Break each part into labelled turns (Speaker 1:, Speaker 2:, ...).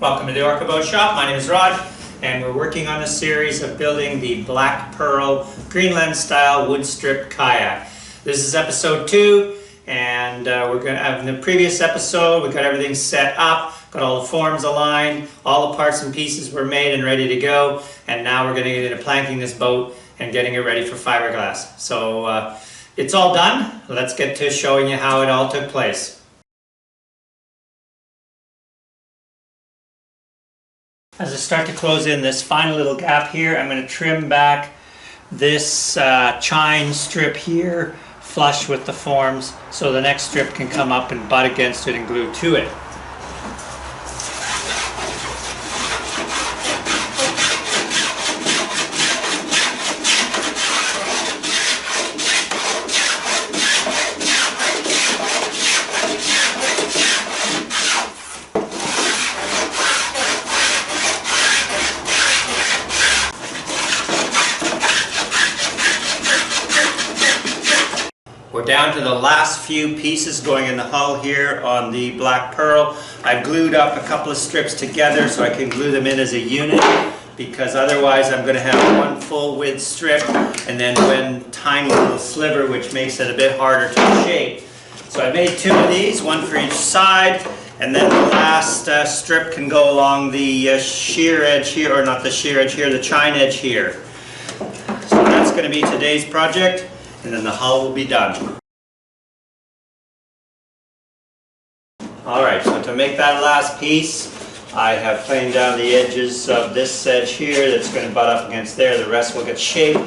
Speaker 1: Welcome to the Orca Boat Shop. My name is Rod, and we're working on a series of building the Black Pearl Greenland style wood strip kayak. This is episode 2, and we're going to have in the previous episode, we got everything set up, got all the forms aligned, all the parts and pieces were made and ready to go, and now we're going to get into planking this boat and getting it ready for fiberglass. So it's all done. Let's get to showing you how it all took place. As I start to close in this final little gap here, I'm going to trim back this chine strip here flush with the forms so the next strip can come up and butt against it and glue to it. We're down to the last few pieces going in the hull here on the Black Pearl. I've glued up a couple of strips together so I can glue them in as a unit, because otherwise I'm going to have one full width strip and then one tiny little sliver, which makes it a bit harder to shape. So I made 2 of these, one for each side, and then the last strip can go along the shear edge here, or not the shear edge here, the chine edge here. So that's going to be today's project, and then the hull will be done. Alright, so to make that last piece, I have planed down the edges of this edge here that's going to butt up against there. The rest will get shaped.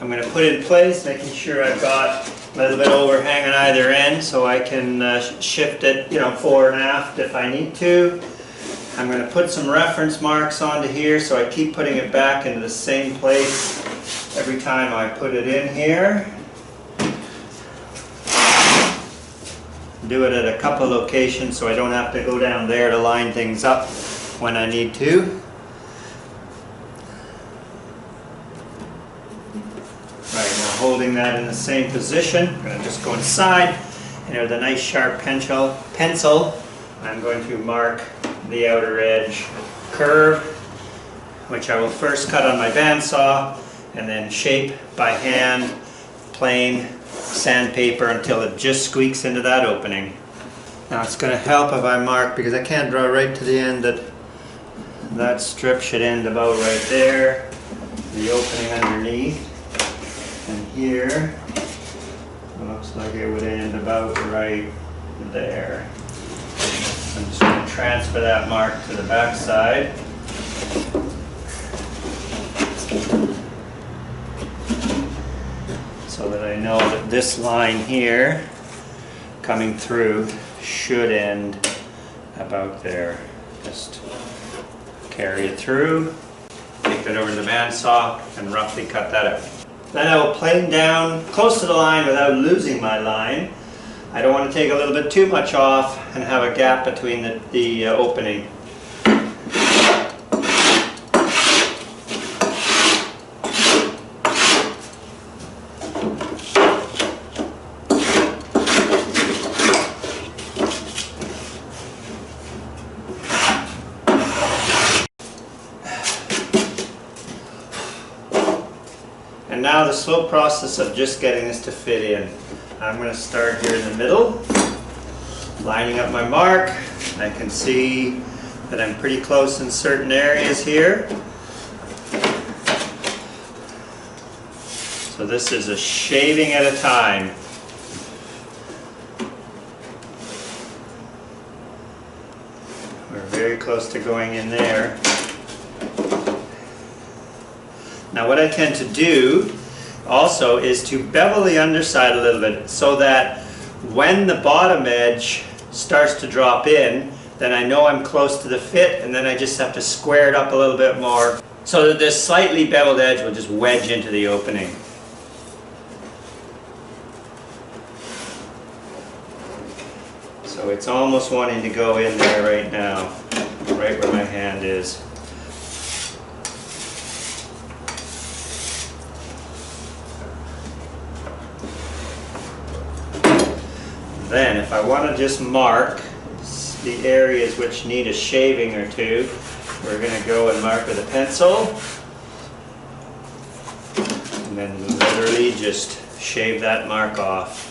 Speaker 1: I'm going to put it in place, making sure I've got a little bit overhang on either end so I can shift it, fore and aft if I need to. I'm going to put some reference marks onto here so I keep putting it back into the same place every time I put it in here. Do it at a couple locations so I don't have to go down there to line things up when I need to. Right, now holding that in the same position, I'm going to just go inside, and with a nice sharp pencil, I'm going to mark the outer edge curve, which I will first cut on my bandsaw and then shape by hand, plane, sandpaper until it just squeaks into that opening. Now it's going to help if I mark, because I can't draw right to the end, that strip should end about right there, the opening underneath, and here it looks like it would end about right there. I'm just going to transfer that mark to the back side. So that I know that this line here coming through should end about there. Just carry it through, take that over to the bandsaw and roughly cut that out. Then I will plane down close to the line without losing my line. I don't want to take a little bit too much off and have a gap between the opening. And now the slow process of just getting this to fit in. I'm going to start here in the middle, lining up my mark. I can see that I'm pretty close in certain areas here. So this is a shaving at a time. We're very close to going in there. Now what I tend to do also is to bevel the underside a little bit so that when the bottom edge starts to drop in, then I know I'm close to the fit, and then I just have to square it up a little bit more so that this slightly beveled edge will just wedge into the opening. So it's almost wanting to go in there right now, right where my hand is. Then if I want to just mark the areas which need a shaving or two, we're going to go and mark with a pencil. And then literally just shave that mark off.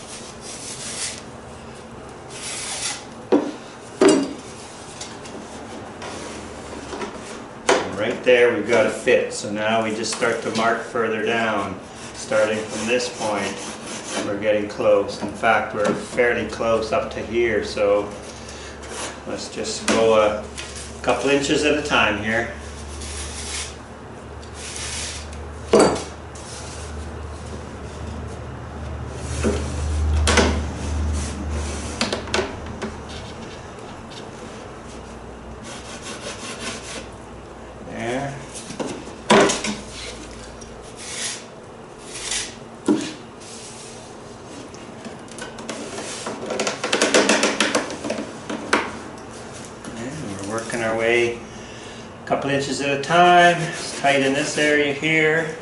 Speaker 1: And right there we've got a fit. So now we just start to mark further down. Starting from this point, we're getting close. In fact, we're fairly close up to here. So let's just go a couple inches at a time here. There. And we're working our way a couple inches at a time. It's tight in this area here.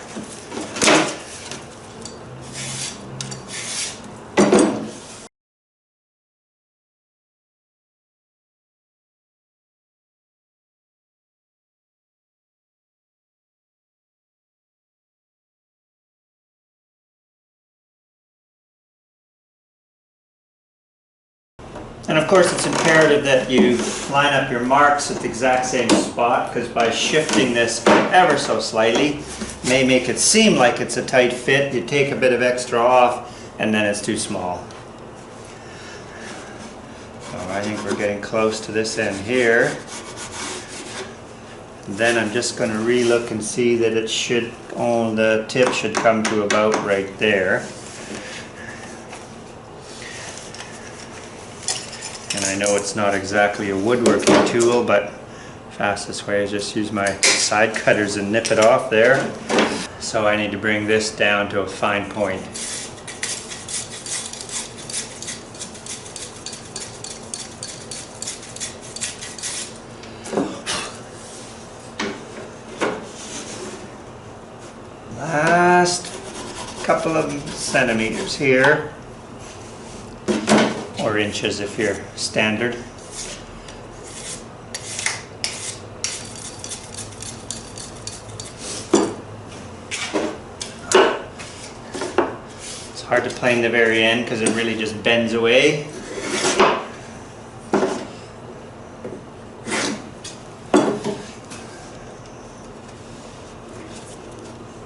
Speaker 1: And of course it's imperative that you line up your marks at the exact same spot, because by shifting this ever so slightly may make it seem like it's a tight fit. You take a bit of extra off and then it's too small. So I think we're getting close to this end here. Then I'm just going to re-look and see that it should, the tip should come to about right there. And I know it's not exactly a woodworking tool, but fastest way is just use my side cutters and nip it off there. So I need to bring this down to a fine point. Last couple of centimeters here. Or inches if you're standard. It's hard to plane the very end because it really just bends away.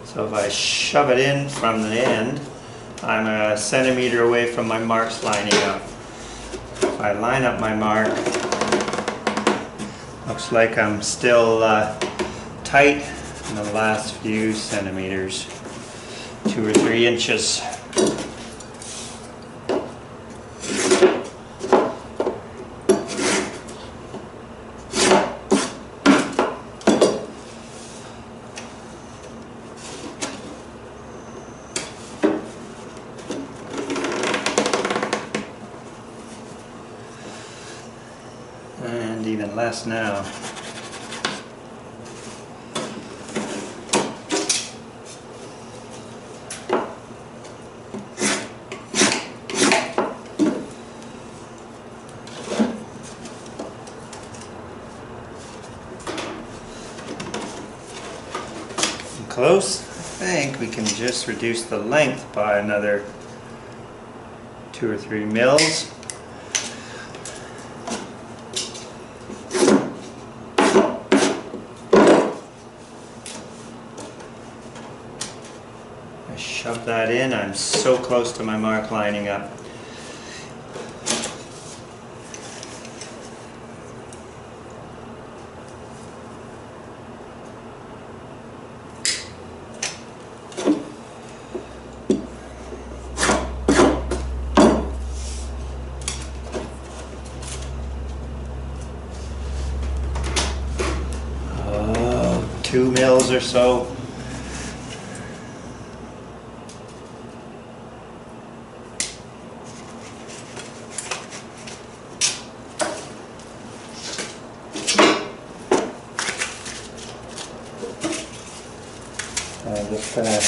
Speaker 1: So if I shove it in from the end, I'm a centimeter away from my marks lining up. If I line up my mark, looks like I'm still tight in the last few centimeters, 2 or 3 inches. And even less now. Close. I think we can just reduce the length by another 2 or 3 mils. I shove that in. I'm so close to my mark lining up. Oh, 2 mils or so. I'm just gonna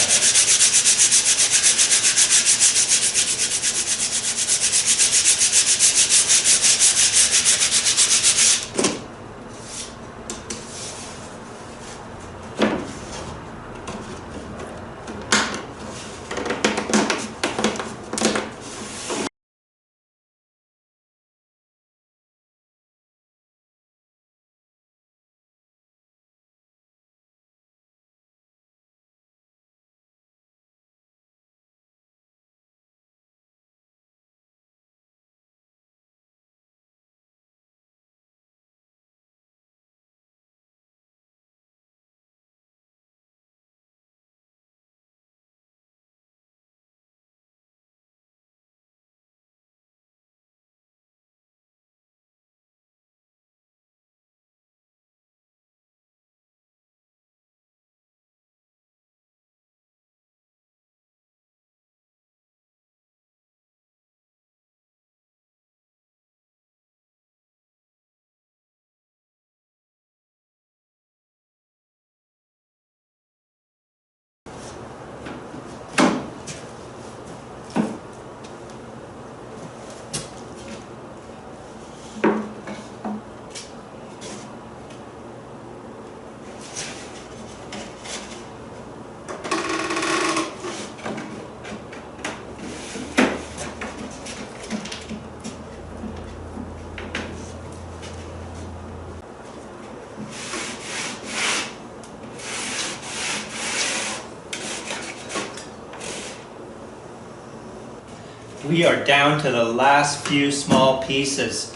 Speaker 1: we are down to the last few small pieces.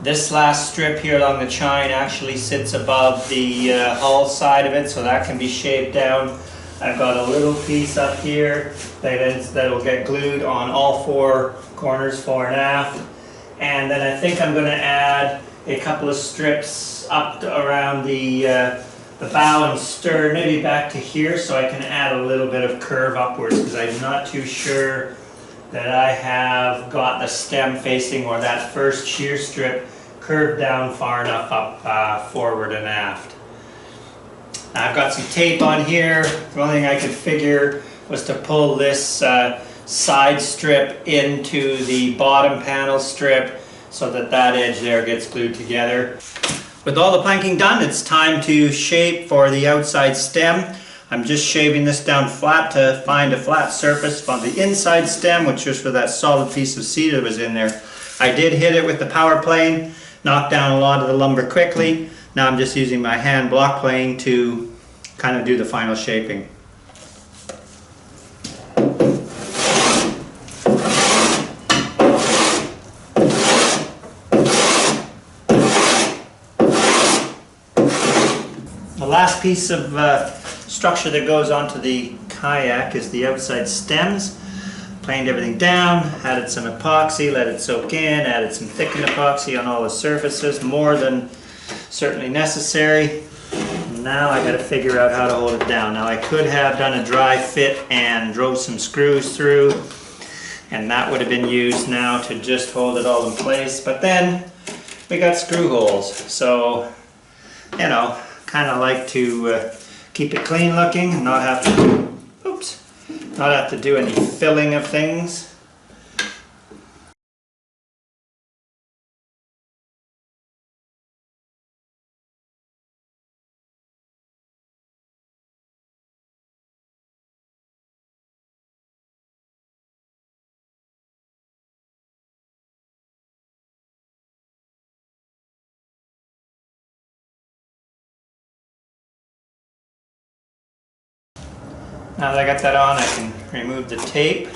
Speaker 1: This last strip here along the chine actually sits above the hull side of it, so that can be shaved down. I've got a little piece up here that will get glued on all four corners, fore and aft. And then I think I'm going to add a couple of strips up around the bow and stern, maybe back to here, so I can add a little bit of curve upwards, because I'm not too sure that I have got the stem facing, or that first shear strip curved down far enough up forward and aft. I've got some tape on here. The only thing I could figure was to pull this side strip into the bottom panel strip so that that edge there gets glued together. With all the planking done, it's time to shape for the outside stem. I'm just shaving this down flat to find a flat surface on the inside stem, which was for that solid piece of cedar that was in there. I did hit it with the power plane, knocked down a lot of the lumber quickly. Now I'm just using my hand block plane to kind of do the final shaping. The last piece of structure that goes onto the kayak is the outside stems. Planed everything down, added some epoxy, let it soak in, added some thickened epoxy on all the surfaces, more than certainly necessary. Now I got to figure out how to hold it down. Now I could have done a dry fit and drove some screws through, and that would have been used now to just hold it all in place, but then we got screw holes, so you know, kind of like to keep it clean looking and not have to do any filling of things. Now that I got that on, I can remove the tape.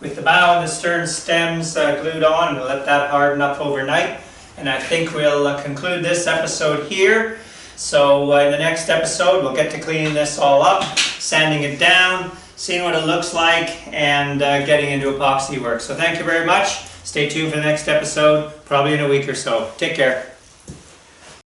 Speaker 1: With the bow and the stern stems glued on, we'll let that harden up overnight. And I think we'll conclude this episode here. So in the next episode, we'll get to cleaning this all up, sanding it down, seeing what it looks like, and getting into epoxy work. So thank you very much. Stay tuned for the next episode, probably in a week or so. Take care.